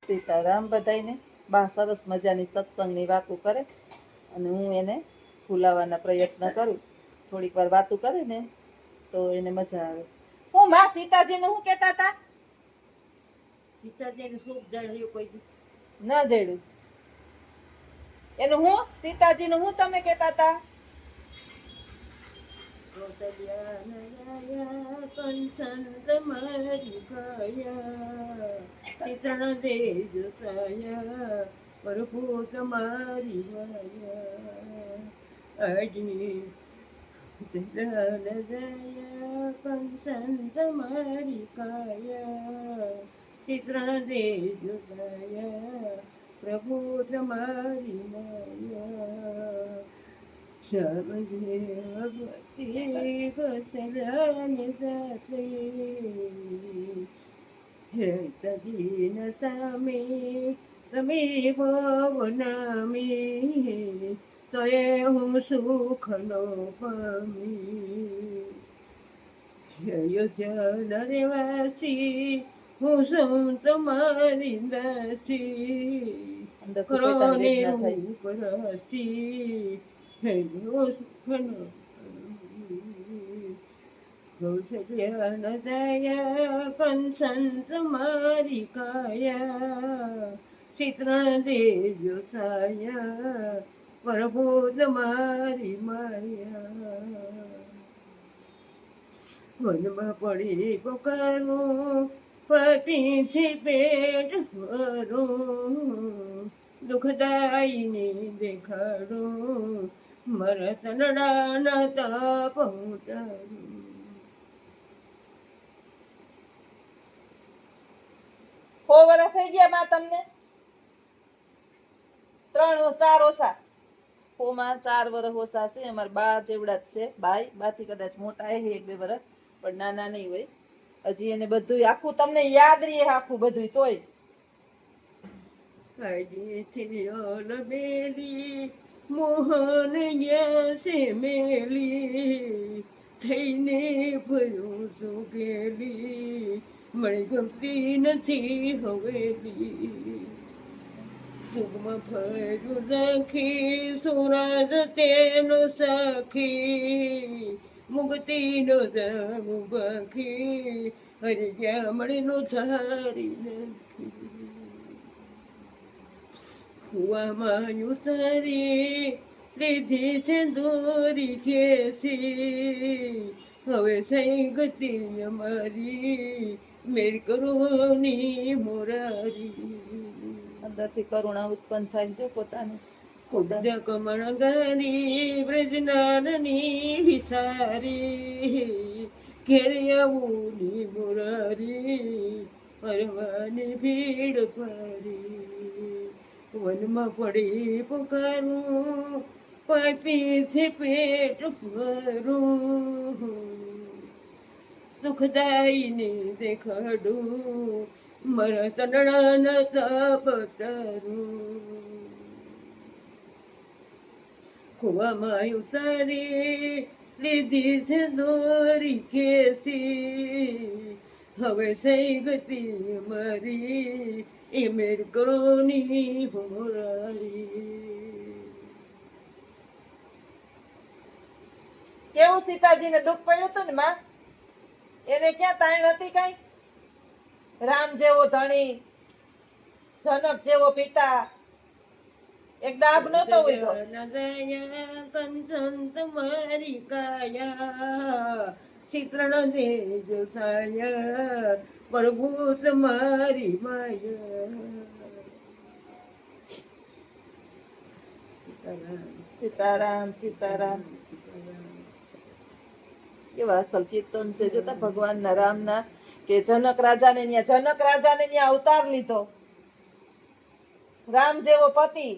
સીતારામ બધાયને. બા સરસ મજાની સત્સંગની વાતો કરે અને હું એને ભૂલાવાના પ્રયત્ન કરું. થોડીક વાર વાતો કરે ને તો એને મજા આવે. હું માં સીતાજીને હું કહેતા હતા? સીતાજીને સુખ જળ્યું કોઈ ન જળ્યું એનું હું સીતાજીનું હું તમે કહેતા હતા? કંસંત મારી કાયા સીતા દેજ સાયા પ્રભુ તમારી માયા અજી દયા કંસંત મારી કાયા સીતા દેજ સાયા પ્રભુ તમારી માયા ભગવતી ગોસલાની સાથે હે તદીન સામે તમે ભવનામી સોએ હું સુખ નો પામી અયોધ્યા નરેવાસી હું શું તમારી દાસી કરોને ઉપરાસી કૌશલ્યા દયા કંસંત મારી કાયા ચિત્રણ દેજો સાયા પ્રભુ મારી માયા વનમાં પડી પોકારું પતિથી પેટ ભરું દુઃખદાયીને દેખાડું મારા ચનડાના તાપ ઉતારું. સો વર્ષ થઈ ગયા માં તમને? 3-4 ઓછા. માં 4 વર્ષ ઓછા છે. અમારા બા જેવડા જ છે. બાથી કદાચ મોટા હે 1-2 વર્ષ, પણ નાના નહીં હોય. હજી એને બધું આખું તમને યાદ રહે આખું બધું તોય. મોહન સે મેલી થઈને ફરું સુગેલી મને ગમતી નથી હવેલી સુગમાં ફર્યું રાખી સુરજ તેનો સખી મુક્તિનો દમ બાકી હરી ગામડીનો થારી નથી કુવામાં ઉતારી લીધી છે દોરી ખેસી હવે થઈ ગતિ અમારી મેર કરોની મોરારી અંદરથી કરુણા ઉત્પન્ન થાય છે પોતાની ખુદા કમણ ગારી બ્રજનાની વિસારી ઘેરે આવું મોરારી પરવાની ભીડ પારી વનમાં પડી પુકારું પાપીથી પેટ ભરું સુખદાયીને દેખાડું મારા ચંદડાના તાપતારું કુવામાં ઉતારી લીધી છે દોરી ખેસી હવે થઈ ગતિ મારી એ મેર કરોની હોરારી. કેવું સીતાજીને દુઃખ પડ્યું હતું ને માં? એને ક્યાં તાણ હતી કઈ? રામ જેવો ધણી, જનક જેવો પિતા, એક ડાબ નતો હોય. કંસંત મારી કાયા ચિત્રણ દેજ સાયા પ્રભુ તમારી માયા. સીતારામ સીતારામ. એવા અસલ કીર્તન છે જોતા ભગવાનના રામના કે જનક રાજાને ન્યા અવતાર લીધો. રામ જેવો પતિ,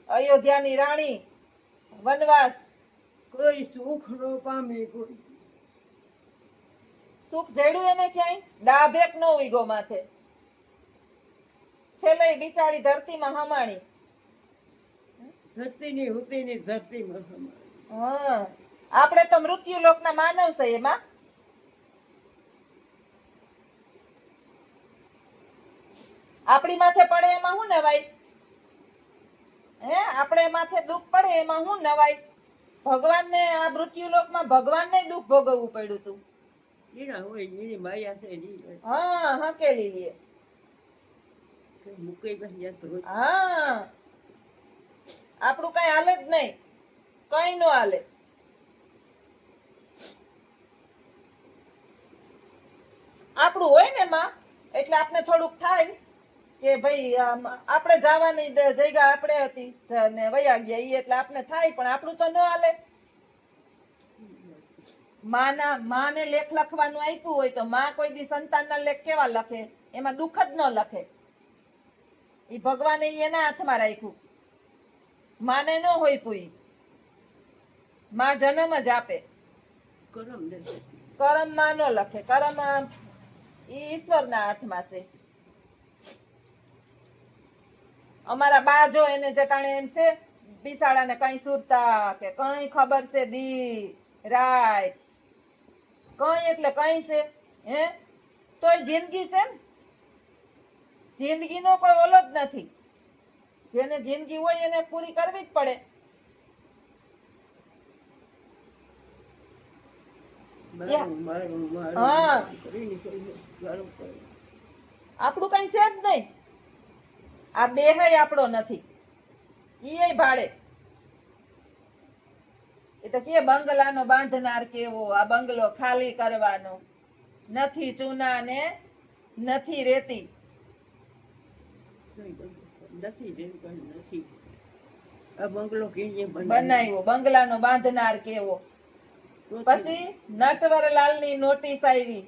અયોધ્યાની રાણી, વનવાસ, કોઈ સુખ નો પામે કોઈ સુખ જડ્યું એને ક્યાંય? ડાભેક નો ઉઈગો માથે. છેલ્લે બિચારી ધરતીમાં હમાણી. ધરતીની હુતીની ધરતીમાં હમાણી. હા, આપણે તો મૃત્યુ લોકના માનવ છે એમાં. આપણી માથે પડે એમાં શું નવાય? હે, આપણે માથે દુઃખ પડે એમાં શું નવાય? ભગવાનને આ મૃત્યુલોકમાં ભગવાનને દુઃખ ભોગવવું પડ્યું હતું. એના હોય એની માયા છે હા, હકેલી લે. મૂકે પછી હા, આપણું કઈ હાલે જ નહીં, કઈ નો હાલે. આપણું હોય ને માં એટલે આપણે થોડુંક થાય કે ભાઈ આપણે જવાની જગ્યા આપણે હતી ને વયા ગયા ઈ એટલે આપણે થાય, પણ આપણું તો ન હાલે. માને લેખ લખવાનું આપ્યું હોય તો માં કોઈ દી સંતાનના લેખ કેવા લખે? એમાં દુઃખ જ ન લખે. ઈ ભગવાને એના હાથમાં રાખ્યું. માને ન હોય પૂઈ, માં જન્મ જ આપે. કરમ માં ન લખે, કરમ ઈ ઈશ્વરના હાથમાં છે. અમારા બા જો એને જટાણે એમ છે બિસાડાને કઈ સુરતા કે કઈ ખબર છે દી રાત, કઈ એટલે કઈ છે હે? તોય જિંદગી છે ને, જિંદગીનો કોઈ ઓલો જ નથી. જેને જિંદગી હોય એને પૂરી કરવી જ પડે. આપણું કઈ છે જ નહીં. આ દેહ આપણો નથી, ઈ ભાડે. એ તો કે બંગલાનો બાંધનાર કેવો, આ બંગલો ખાલી કરવાનો, નથી ચૂના ને નથી રેતી. આ બંગલો બનાવ્યો, બંગલાનો બાંધનાર કેવો. પછી નટવરલાલની નોટિસ આવી,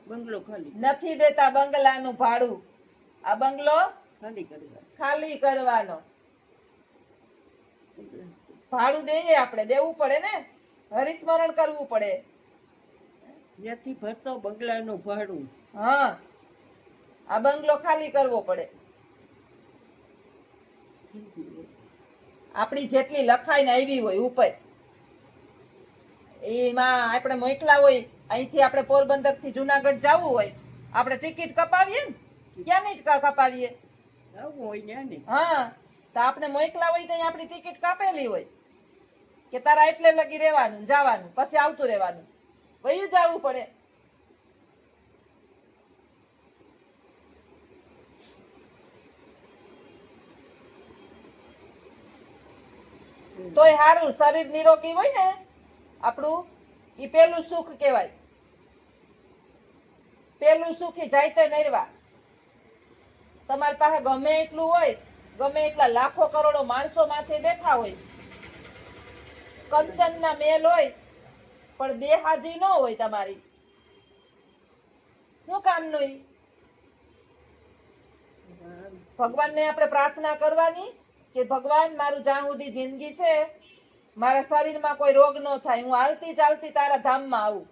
બંગલો નથી દેતા બંગલાનું ભાડું, આ બંગલો ખાલી કરવાનો. ભાડું દઈએ, આપણે દેવું પડે ને, હરિસ્મરણ કરવું પડે. નથી ભરતો બંગલાનું ભાડું. હા, આ બંગલો ખાલી કરવો પડે. આપણી જેટલી લખાઈને આવી હોય ઉપર, એમાં આપણે મોકલા હોય. અહીંથી આપણે પોરબંદર થી જુનાગઢ જવું હોય, આપણે ટિકિટ કપાવીએ ને, ક્યાં નહીં કપાવીએ? હા, તો આપણે મોકલા હોય તો આપણી ટિકિટ કાપેલી હોય કે તારા એટલે લગી રહેવાનું, જવાનું, પછી આવતું રહેવાનું, વયું જવું પડે. તોય સારું, શરીર નિરોગી હોય ને આપણું, ઈ પેલું સુખ કહેવાય. પેલું સુખી જાય તે નરવા. તમારી પાસે ગમે એટલું હોય, ગમે એટલા લાખો કરોડો માણસો માથે બેઠા હોય, કંચનના મેલ હોય, પણ દેહ હાજી ન હોય તમારી, શું કામનું? ઈ ભગવાનને આપણે પ્રાર્થના કરવાની કે ભગવાન મારું જ્યાં સુધી જિંદગી છે, મારા શરીરમાં કોઈ રોગ ન થાય, હું હાલતી ચાલતી તારા ધામમાં આવું.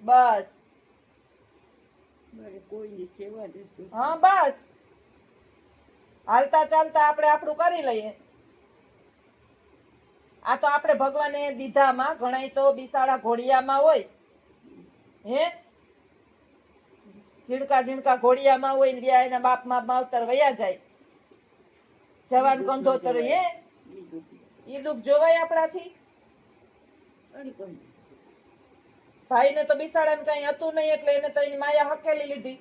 બસ, હા બસ, હાલતા ચાલતા આપણે આપણું કરી લઈએ. આ તો આપણે ભગવાને દીધામાં, ઘણા તો બિસાડા ઘોડિયામાં હોય, હે ઝીણકા ઝીણકા ઘોડિયામાં હોય ને, એના બાપ માં માવતર વયા જાય, જવાન કંધોતર, હે ઈ દુઃખ જોવાય આપણાથી? ભાઈ ને તો બિસાડા ને કઈ હતું નહીં એટલે એને તો એની માયા હકેલી લીધી.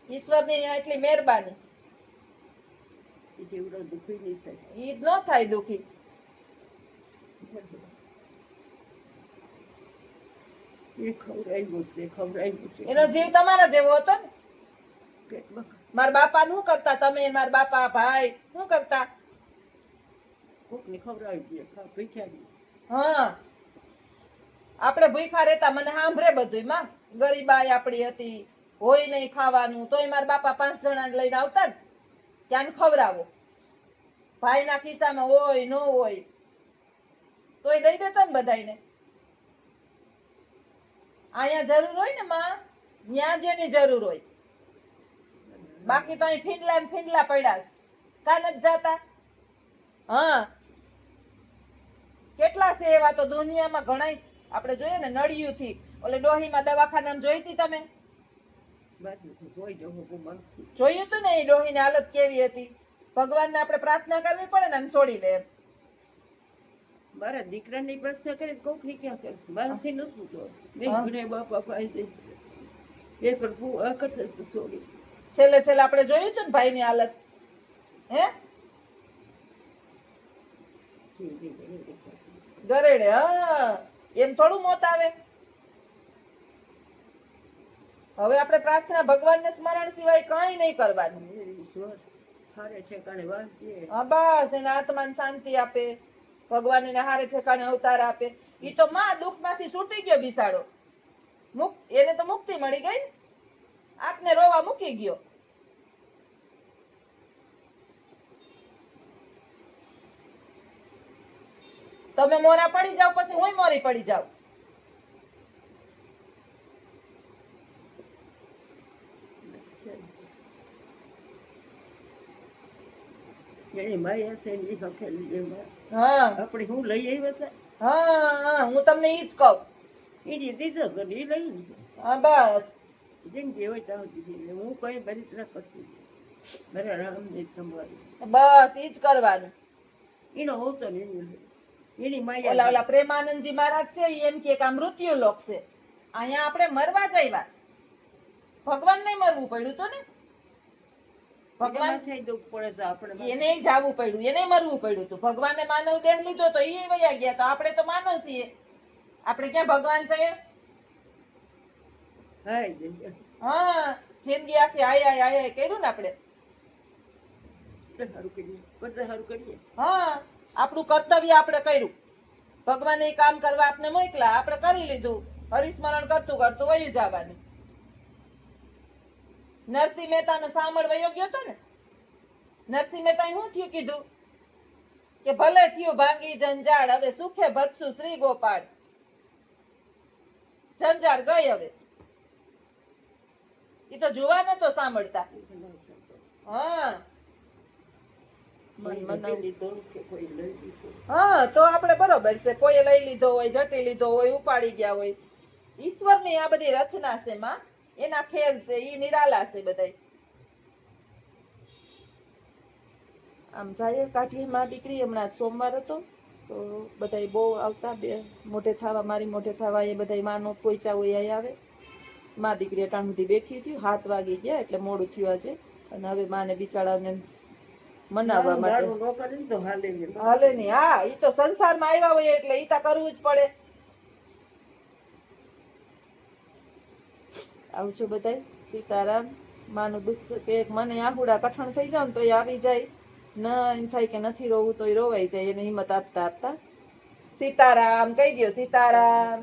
ઈશ્વરની એટલી મહેરબાની, ઈ ન થાય દુખી. એનો જીવ તમારા જેવો હતો ને. મારા બાપા શું કરતા? તમે મારા બાપા ભાઈ શું કરતા? હા, આપણે ભૂખ્યા રહેતા. મને સાંભળે બધું માં. ગરીબાઈ આપણી હતી, હોય નહીં ખાવાનું, તોય મારા બાપા 5 જણાને લઈને આવતા ને, ત્યાં ખવડાવો. ભાઈના ખિસ્સામાં હોય ન હોય તોય દઈ દેતો ને બધાને. અહીંયા જરૂર હોય ને માં, ત્યાં જેની જરૂર હોય. બાકી તો અહીં ફીંડલા ને ફીંડલા પડ્યા કાન જ જાતા. હા, કેટલા છે એવા તો દુનિયામાં ઘણા. આપણે જોઈએ ને નળિયું થી ઓલે ડોહીમાં દવાખાનામાં જોઈતી તમે, બાજુથી જોઈ જવું ગુમા. જોયું તું ને એ ડોહીની હાલત કેવી હતી. ભગવાનને આપણે પ્રાર્થના કરવી પડે ને આમ છોડી દે એમ. મારા દીકરાની પ્રશ્ન કરી કોકની ક્યાં કરે મારાથી નથી જો હા. મેં ગુને બાપા ભાઈ દે એ પણ બહુ આકર્ષે છે છોડી. છેલ્લે છેલ્લે આપણે જોયું તું ને ભાઈની હાલત. હે ગરેડે હા એમ થોડું મોત આવે. હવે આપણે પ્રાર્થના ભગવાનને સ્મરણ સિવાય કઈ નહીં કરવાનું. ઈશ્વર હારે ઠેકાણે વાંચીએ. હા બસ એને આત્માને શાંતિ આપે. ભગવાન એને હારે ઠેકાણે અવતાર આપે. ઈ તો માં દુઃખમાંથી છૂટી ગયો બિસાડો. એને તો મુક્તિ મળી ગઈ ને. આપને રોવા મૂકી ગયો. તમે મોરા પડી જાવ પછી હુંય મોરી પડી જાવ. એની માયા છે ને ઈ હખેલી એમાં હા આપણે હું લઈ આવ્યા હતા હા હું તમને ઈ જ કહું. એની દીધો તો એ લઈ લીધો. હા બસ જિંદગી હોય ત્યાં સુધી એટલે હું કઈ બરિત્ર કરતી મારા રામને સંભાળી બસ ઈ જ કરવાનું. એનો હોતો ને એની ઓલા માયા ઓલા પ્રેમાનંદજી મહારાજ છે ઈ એમ કે આ મૃત્યુ લોક છે. અહીંયા આપણે મરવા જ આવ્યા. ભગવાન નહીં મરવું પડ્યું તો ને. ભગવાન માથે દુઃખ પડે તો આપણે એને જાવું પડ્યું એને મરવું પડ્યું હતું. ભગવાને માનવ દેહ લીધો તો એ વયા ગયા. તો આપણે તો માનવ છીએ. આપણે ક્યાં ભગવાન છે? હાય જઈ હા જિંદગી આખી આય આય આય આય કર્યું ને આપણે. સારું કરીએ બધા સારું કરીએ. હા આપણું કર્તવ્ય આપણે કર્યું. ભગવાને એ કામ કરવા આપણે મોકલા આપણે કરી લીધું. હરિસ્મરણ કરતું કરતું વયું જવાનું. નરસિંહ મહેતાનો સાંભળ વયો ગયો તો ને. નરસિંહ મહેતાએ શું થયું કીધું કે ભલે થયું ભાંગી જંજાળ હવે સુખે ભજશું શ્રી ગોપાળ. જંજાળ ગઈ હવે. એ તો જોવા નતો સાંભળતા. હા મન મનાવ. કોઈ લઈ લીધો હા તો આપણે બરોબર છે. કોઈએ લઈ લીધો હોય જટી લીધો હોય ઉપાડી ગયા હોય. ઈશ્વરની આ બધી રચના છે માં. એના ખેલ છે ઈ નિરાલા છે બધાય. આમ જાય કાઢીએ માં દીકરી હમણાં સોમવાર હતો તો બધાય બહુ આવતા બે મોઢે થાવા મારી મોઢે થાવા એ બધાય માનો પોઈચા હોય અહીં આવે. માં દીકરી અટાણ સુધી બેઠી હતી 7 વાગી ગયા એટલે મોડું થયું આજે. અને હવે માને બિચારાને મનાવવા માટે દારૂ ન કરે ને તો હાલે નહીં. હાલે નહીં. હા ઈ તો સંસારમાં આવ્યા હોય એટલે ઈ તો કરવું જ પડે. આવજો બધાય. સીતારામ. માનું દુઃખ છે કે મને આહુડા કઠણ થઈ જાવ ને તો એ આવી જાય. ન એમ થાય કે નથી રોવું તો એ રોવાઈ જાય. એને હિંમત આપતા આપતા સીતારામ કહી દો. સીતારામ.